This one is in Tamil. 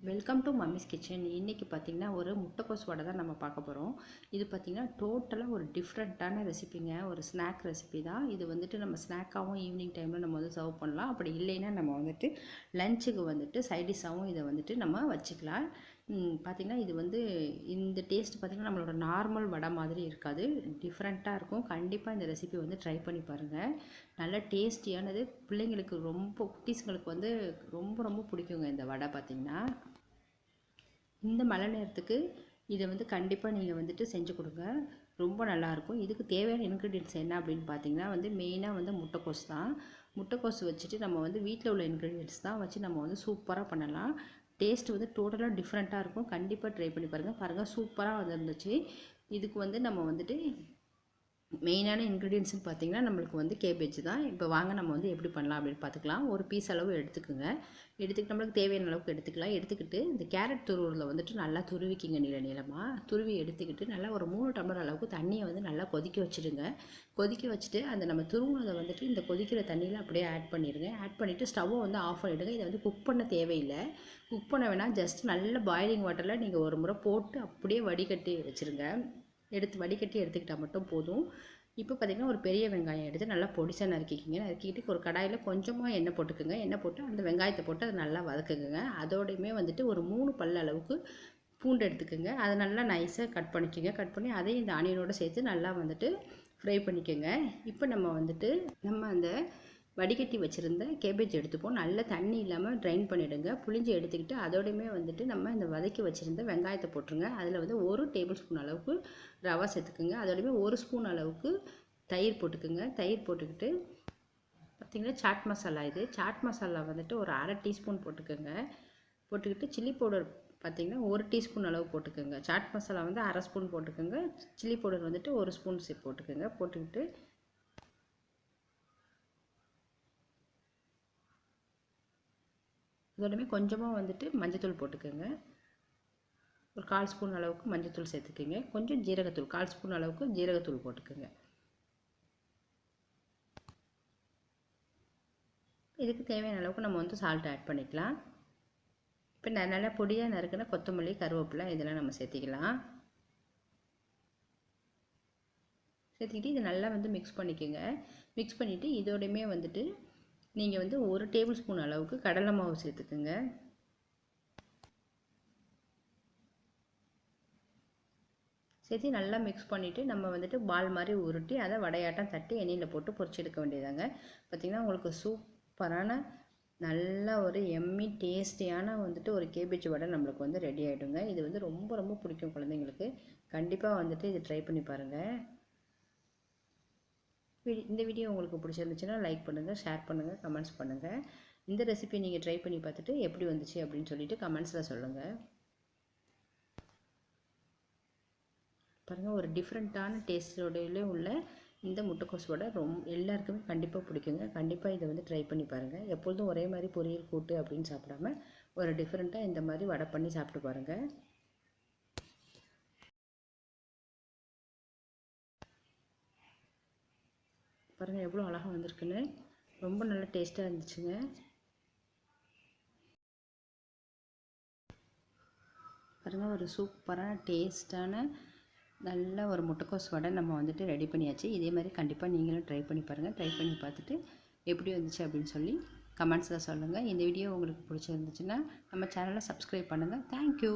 Welcome to mummy's kitchen. இன்றைக்கி பார்த்திங்கன்னா ஒரு முட்டைக்கோஸ் வடை தான் நம்ம பார்க்க போகிறோம். இது பார்த்திங்கன்னா டோட்டலாக ஒரு டிஃப்ரெண்ட்டான ரெசிபிங்க. ஒரு ஸ்நாக் ரெசிபி தான் இது. வந்துட்டு நம்ம ஸ்நாக்காகவும் ஈவினிங் டைமில் நம்ம வந்து சர்வ் பண்ணலாம். அப்படி இல்லைன்னா நம்ம வந்துட்டு லஞ்சுக்கு வந்துட்டு சைடிஷாகவும் இதை வந்துட்டு நம்ம வச்சுக்கலாம். பார்த்திங்கன்னா இது வந்து இந்த டேஸ்ட் பார்த்திங்கன்னா நம்மளோட நார்மல் வடை மாதிரி இருக்காது, டிஃப்ரெண்ட்டாக இருக்கும். கண்டிப்பாக இந்த ரெசிபி வந்து ட்ரை பண்ணி பாருங்கள். நல்ல டேஸ்டியானது, பிள்ளைங்களுக்கு ரொம்ப குட்டீஸ்களுக்கு வந்து ரொம்ப ரொம்ப பிடிக்குங்க இந்த வடை. பார்த்திங்கன்னா இந்த மழை நேரத்துக்கு இதை வந்து கண்டிப்பாக நீங்கள் வந்துட்டு செஞ்சு கொடுங்க, ரொம்ப நல்லாயிருக்கும். இதுக்கு தேவையான இன்க்ரீடியன்ட்ஸ் என்ன அப்படின்னு பார்த்தீங்கன்னா வந்து மெயினாக வந்து முட்டைக்கோஸ் தான். முட்டைக்கோஸ் வச்சுட்டு நம்ம வந்து வீட்டில் உள்ள இன்க்ரீடியன்ட்ஸ் தான் வச்சு நம்ம வந்து சூப்பராக பண்ணலாம். டேஸ்ட் வந்து டோட்டலாக டிஃப்ரெண்ட்டாக இருக்கும். கண்டிப்பாக ட்ரை பண்ணி பாருங்கள் சூப்பராக வந்துருந்துச்சு. இதுக்கு வந்து நம்ம வந்துட்டு மெயினான இன்க்ரீடியன்ட்ஸ்னு பார்த்திங்கன்னா நம்மளுக்கு வந்து கேபேஜ் தான். இப்போ வாங்க நம்ம வந்து எப்படி பண்ணலாம் அப்படின்னு பார்த்துக்கலாம். ஒரு பீஸ் அளவு எடுத்துக்கோங்க. எடுத்துக்கிட்டு நம்மளுக்கு தேவையான அளவுக்கு எடுத்துக்கலாம். எடுத்துக்கிட்டு இந்த கேரட் துருவில் வந்துட்டு நல்லா துருவிக்கிங்க, நீளமாக துருவி எடுத்துக்கிட்டு நல்லா ஒரு 3 டம்ளர் அளவுக்கு தண்ணியை வந்து நல்லா கொதிக்க வச்சுடுங்க. கொதிக்க வச்சுட்டு அந்த நம்ம துருவுனதை வந்துட்டு இந்த கொதிக்கிற தண்ணியில் அப்படியே ஆட் பண்ணிடுங்க. ஆட் பண்ணிவிட்டு ஸ்டவ்வை வந்து ஆஃப் பண்ணிவிடுங்க. இதை வந்து குக் பண்ண தேவையில்லை. குக் பண்ண வேணால் ஜஸ்ட் நல்ல பாயிலிங் வாட்டரில் நீங்கள் ஒரு முறை போட்டு அப்படியே வடிகட்டி வச்சுருங்க. வடிகட்டி எடுத்துக்கிட்டால் மட்டும் போதும். இப்போ பார்த்திங்கன்னா ஒரு பெரிய வெங்காயம் எடுத்து நல்லா பொடிசாக நறுக்கிக்கிங்க. நறுக்கிட்டு ஒரு கடாயில் கொஞ்சமாக எண்ணெய் போட்டுக்கோங்க. எண்ணெய் போட்டு அந்த வெங்காயத்தை போட்டு அதை நல்லா வதக்குங்க. அதோடையுமே வந்துட்டு ஒரு 3 பல் அளவுக்கு பூண்டு எடுத்துக்கோங்க. அதை நல்லா நைஸாக கட் பண்ணிக்கோங்க. கட் பண்ணி அதையும் இந்த ஆனியனோடு சேர்த்து நல்லா வந்துட்டு ஃப்ரை பண்ணிக்கோங்க. இப்போ நம்ம அந்த வடிகட்டி வச்சுருந்த கேபேஜ் எடுத்துப்போம். நல்ல தண்ணி இல்லாமல் ட்ரைன் பண்ணிவிடுங்க. புளிஞ்சு எடுத்துக்கிட்டு அதோடையுமே வந்துட்டு நம்ம இந்த வதக்கி வச்சுருந்த வெங்காயத்தை போட்டுருங்க. அதில் வந்து 1 டேபிள் ஸ்பூன் அளவுக்கு ரவை சேர்த்துக்குங்க. அதோடையுமே 1 ஸ்பூன் அளவுக்கு தயிர் போட்டுக்குங்க. தயிர் போட்டுக்கிட்டு பார்த்திங்கன்னா சாட் மசாலா, இது சாட் மசாலா வந்துட்டு ஒரு 1/2 டீஸ்பூன் போட்டுக்கோங்க. போட்டுக்கிட்டு சில்லி பவுடர் பார்த்திங்கன்னா 1 டீஸ்பூன் அளவு போட்டுக்கோங்க. சாட் மசாலா வந்து 1/2 ஸ்பூன் போட்டுக்கோங்க. சில்லி பவுடர் வந்துட்டு 1 ஸ்பூன் போட்டுக்கோங்க. போட்டுக்கிட்டு இதோடமே கொஞ்சமாக வந்துட்டு மஞ்சத்தூள் போட்டுக்கோங்க. ஒரு 1/4 ஸ்பூன் அளவுக்கு மஞ்சத்தூள் சேர்த்துக்கோங்க. கொஞ்சம் ஜீரகத்தூள் 1/4 ஸ்பூன் அளவுக்கு ஜீரகத்தூள் போட்டுக்கோங்க. இதுக்கு தேவையான அளவுக்கு நம்ம வந்து சால்ட் ஆட் பண்ணிக்கலாம். இப்போ நல்லா பொடியாக நறுக்குன கொத்தமல்லி, கருவேப்பிலை இதெல்லாம் நம்ம சேர்த்திக்கலாம். சேர்த்துக்கிட்டு இதை நல்லா வந்து மிக்ஸ் பண்ணிக்கோங்க. மிக்ஸ் பண்ணிவிட்டு இதோடையுமே வந்துட்டு நீங்கள் வந்து 1 டேபிள் ஸ்பூன் அளவுக்கு கடலை மாவு சேர்த்துக்குங்க. சேர்த்து நல்லா மிக்ஸ் பண்ணிவிட்டு நம்ம வந்துட்டு பால் மாதிரி உருட்டி அதை வடையாட்டம் தட்டி எண்ணெயில் போட்டு பொரிச்சு எடுக்க வேண்டியதாங்க. பார்த்திங்கன்னா உங்களுக்கு சூப்பரான நல்ல ஒரு எம்மி டேஸ்டியான வந்துட்டு ஒரு கேபேஜ் வடை நம்மளுக்கு வந்து ரெடி ஆகிடுங்க. இது வந்து ரொம்ப ரொம்ப பிடிக்கும் குழந்தைங்களுக்கு. கண்டிப்பாக வந்துட்டு இது ட்ரை பண்ணி பாருங்கள். இந்த வீடியோ உங்களுக்கு பிடிச்சிருந்துச்சுன்னா லைக் பண்ணுங்கள், ஷேர் பண்ணுங்கள், கமெண்ட்ஸ் பண்ணுங்கள். இந்த ரெசிபி நீங்கள் ட்ரை பண்ணி பார்த்துட்டு எப்படி வந்துச்சு அப்படின்னு சொல்லிட்டு கமெண்ட்ஸில் சொல்லுங்கள். பாருங்கள், ஒரு டிஃப்ரெண்ட்டான டேஸ்டோடையிலே உள்ள இந்த முட்டைக்கோஸ் வடை எல்லாருக்குமே கண்டிப்பாக பிடிக்குங்க. கண்டிப்பாக இதை வந்து ட்ரை பண்ணி பாருங்கள். எப்பொழுதும் ஒரே மாதிரி பொரியல் கூட்டு அப்படின்னு சாப்பிடாம ஒரு டிஃப்ரெண்ட்டாக இந்த மாதிரி வடை பண்ணி சாப்பிட்டு பாருங்கள். பாருங்கள் எவ்வளோ அழகாக வந்திருக்குன்னு. ரொம்ப நல்ல டேஸ்ட்டாக இருந்துச்சுங்க. பாருங்கள், ஒரு சூப்பரான டேஸ்ட்டான நல்ல ஒரு முட்டைக்கோஸ் வடை நம்ம வந்துட்டு ரெடி பண்ணியாச்சு. இதே மாதிரி கண்டிப்பாக நீங்களும் ட்ரை பண்ணி பாருங்கள். ட்ரை பண்ணி பார்த்துட்டு எப்படி வந்துச்சு அப்படின்னு சொல்லி கமெண்ட்ஸில் சொல்லுங்கள். இந்த வீடியோ உங்களுக்கு பிடிச்சிருந்துச்சுன்னா நம்ம சேனலை சப்ஸ்கிரைப் பண்ணுங்கள். தேங்க்யூ.